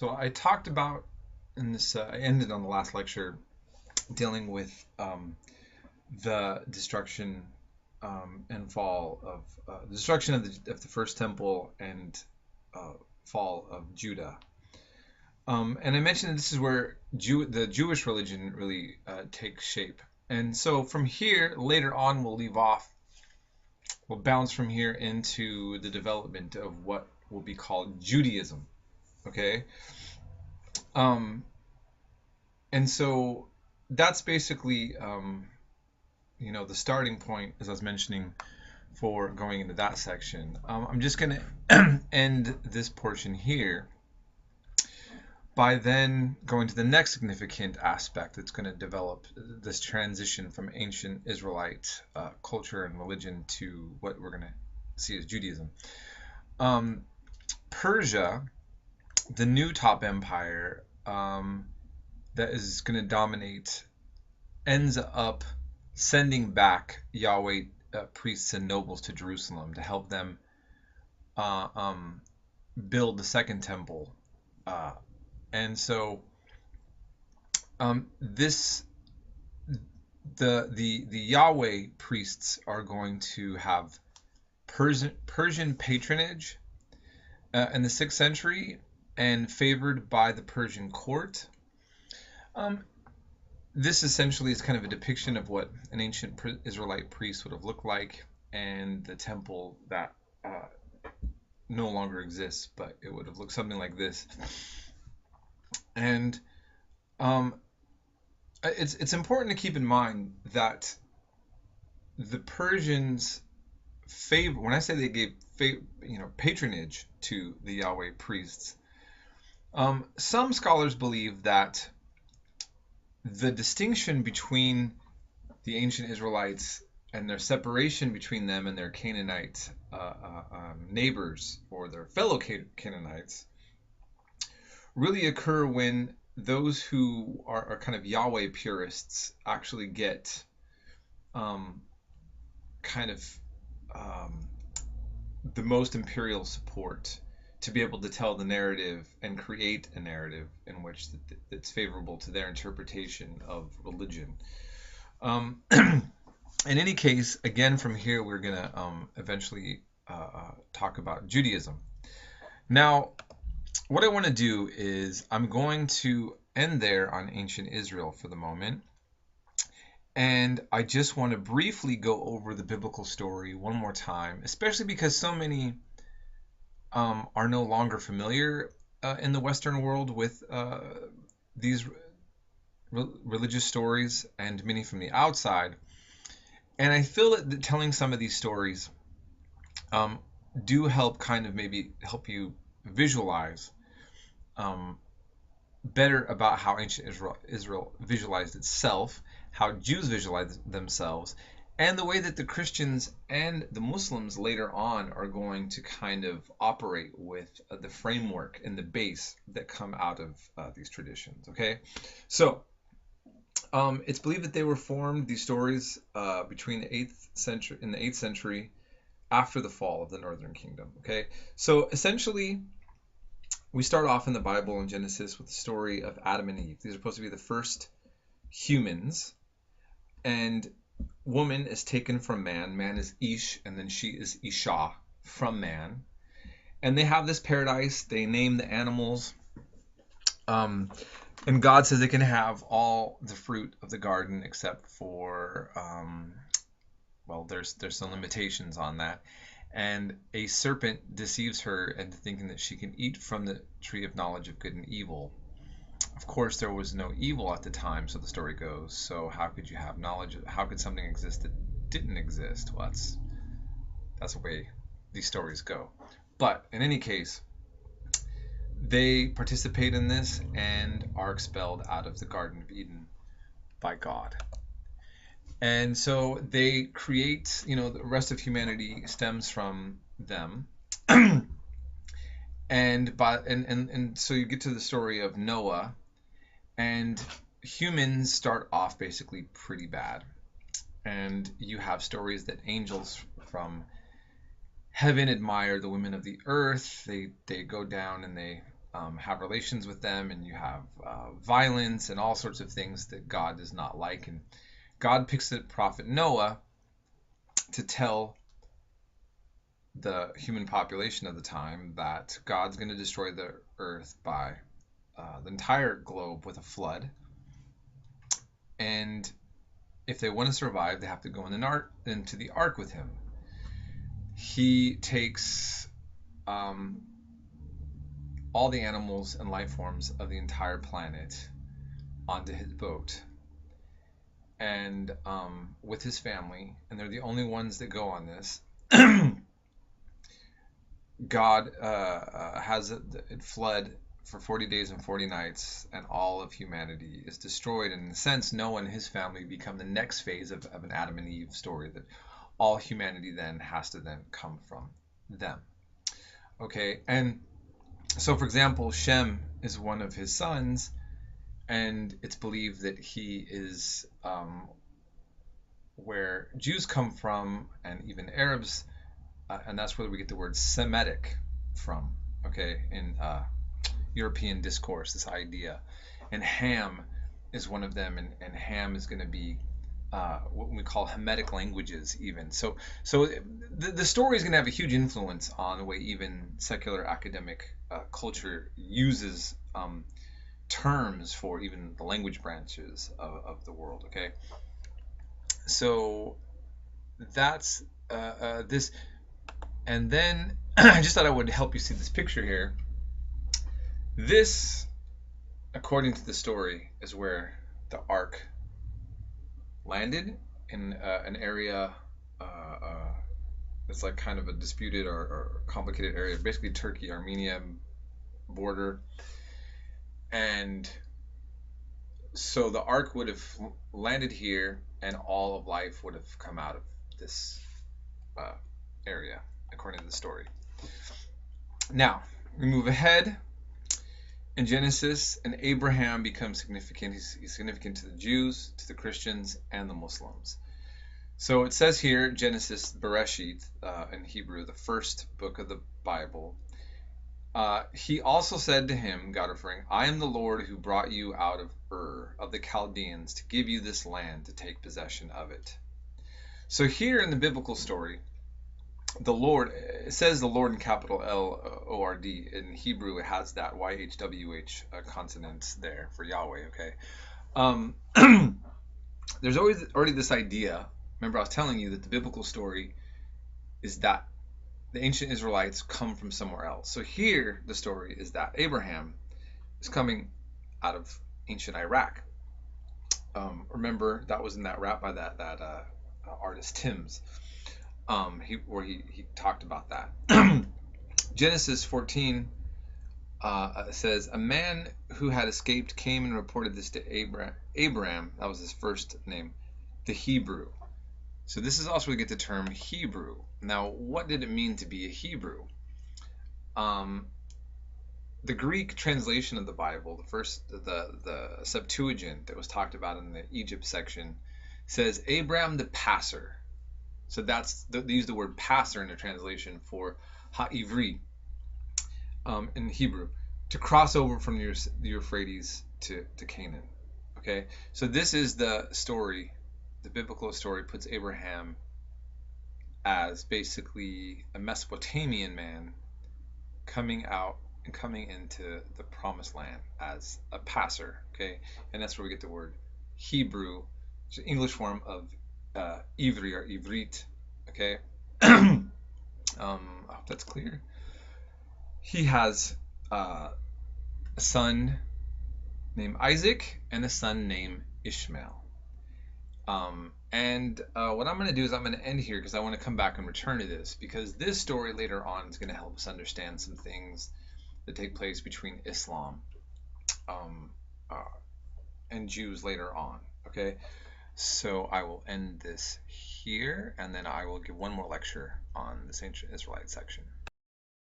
So I talked about in this, I ended on the last lecture dealing with the destruction and fall of the destruction of the first temple and fall of Judah. And I mentioned that this is where the Jewish religion really takes shape. And so from here, later on, we'll bounce from here into the development of what will be called Judaism. Okay? And so that's basically, the starting point, as I was mentioning, for going into that section. I'm just going to end this portion here by then going to the next significant aspect that's going to develop this transition from ancient Israelite culture and religion to what we're going to see as Judaism. Persia, the new top empire that is going to dominate, ends up sending back Yahweh priests and nobles to Jerusalem to help them build the second temple. And so the Yahweh priests are going to have Persian patronage in the 6th century and favored by the Persian court. This essentially is kind of a depiction of what an ancient Israelite priest would have looked like, and the temple that no longer exists, but it would have looked something like this. And it's important to keep in mind that the Persians favor, when I say they gave patronage to the Yahweh priests, some scholars believe that the distinction between the ancient Israelites and their separation between them and their Canaanite neighbors or their fellow Canaanites really occur when those who are kind of Yahweh purists actually get the most imperial support to be able to tell the narrative and create a narrative in which that's favorable to their interpretation of religion. In any case, again, from here, we're going to eventually talk about Judaism. Now, what I want to do is I'm going to end there on ancient Israel for the moment. And I just want to briefly go over the biblical story one more time, especially because so many are no longer familiar in the Western world with these religious stories, and many from the outside. And I feel that telling some of these stories do help kind of maybe help you visualize better about how ancient Israel visualized itself, how Jews visualized themselves, and the way that the Christians and the Muslims later on are going to kind of operate with the framework and the base that come out of these traditions. Okay, so it's believed that they were formed, these stories, between the 8th century, in the 8th century, after the fall of the Northern Kingdom. Okay, so essentially, we start off in the Bible in Genesis with the story of Adam and Eve. These are supposed to be the first humans, and woman is taken from man. Man is Ish, and then she is Isha from man. And they have this paradise. They name the animals. And God says they can have all the fruit of the garden except for, there's some limitations on that. And a serpent deceives her into thinking that she can eat from the tree of knowledge of good and evil. Of course, there was no evil at the time, so the story goes. So how could you have knowledge? How could something exist that didn't exist? Well, that's the way these stories go. But in any case, they participate in this and are expelled out of the Garden of Eden by God. And so they create, the rest of humanity stems from them. And so you get to the story of Noah, and humans start off basically pretty bad. And you have stories that angels from heaven admire the women of the earth. They go down and they have relations with them, and you have violence and all sorts of things that God does not like. And God picks the prophet Noah to tell the human population of the time that God's going to destroy the earth by the entire globe with a flood. And if they want to survive, they have to go into the ark with him. He takes all the animals and life forms of the entire planet onto his boat, and with his family, and they're the only ones that go on this. God has it flood for 40 days and 40 nights, and all of humanity is destroyed. And in a sense, Noah and his family become the next phase of an Adam and Eve story, that all humanity then has to then come from them. Okay, and so for example, Shem is one of his sons, and it's believed that he is where Jews come from, and even Arabs, and that's where we get the word Semitic from, okay, in European discourse, this idea. And Ham is one of them, and Ham is going to be what we call Hamitic languages even. So the story is going to have a huge influence on the way even secular academic culture uses terms for even the language branches of the world, okay? So that's this. And then I just thought I would help you see this picture here. This, according to the story, is where the ark landed in an area that's like kind of a disputed or complicated area, basically Turkey-Armenia border. And so the ark would have landed here, and all of life would have come out of this area, according to the story. Now, we move ahead. In Genesis, and Abraham becomes significant. He's significant to the Jews, to the Christians, and the Muslims. So it says here, Genesis, Bereshit, in Hebrew, the first book of the Bible. He also said to him, God referring, I am the Lord who brought you out of Ur of the Chaldeans to give you this land to take possession of it. So here in the biblical story, the Lord, it says the Lord in capital L-O-R-D. In Hebrew, it has that Y-H-W-H consonant there for Yahweh, okay? There's already this idea. Remember, I was telling you that the biblical story is that the ancient Israelites come from somewhere else. So here, the story is that Abraham is coming out of ancient Iraq. Remember, that was in that rap by that artist Tim's. Where he talked about that. Genesis 14 says, a man who had escaped came and reported this to Abraham, that was his first name, the Hebrew. So this is also where we get the term Hebrew. Now, what did it mean to be a Hebrew? The Greek translation of the Bible, the Septuagint that was talked about in the Egypt section, says Abram the passer. So they use the word passer in the translation for ha'ivri in Hebrew, to cross over from the Euphrates to Canaan. Okay, so this is the story. The biblical story puts Abraham as basically a Mesopotamian man coming out and coming into the promised land as a passer. Okay, and that's where we get the word Hebrew, which is the English form of Ivri or Ivrit, okay? I hope that's clear. He has a son named Isaac and a son named Ishmael. And what I'm going to do is I'm going to end here because I want to come back and return to this, because this story later on is going to help us understand some things that take place between Islam and Jews later on, okay? So I will end this here, and then I will give one more lecture on this ancient Israelite section.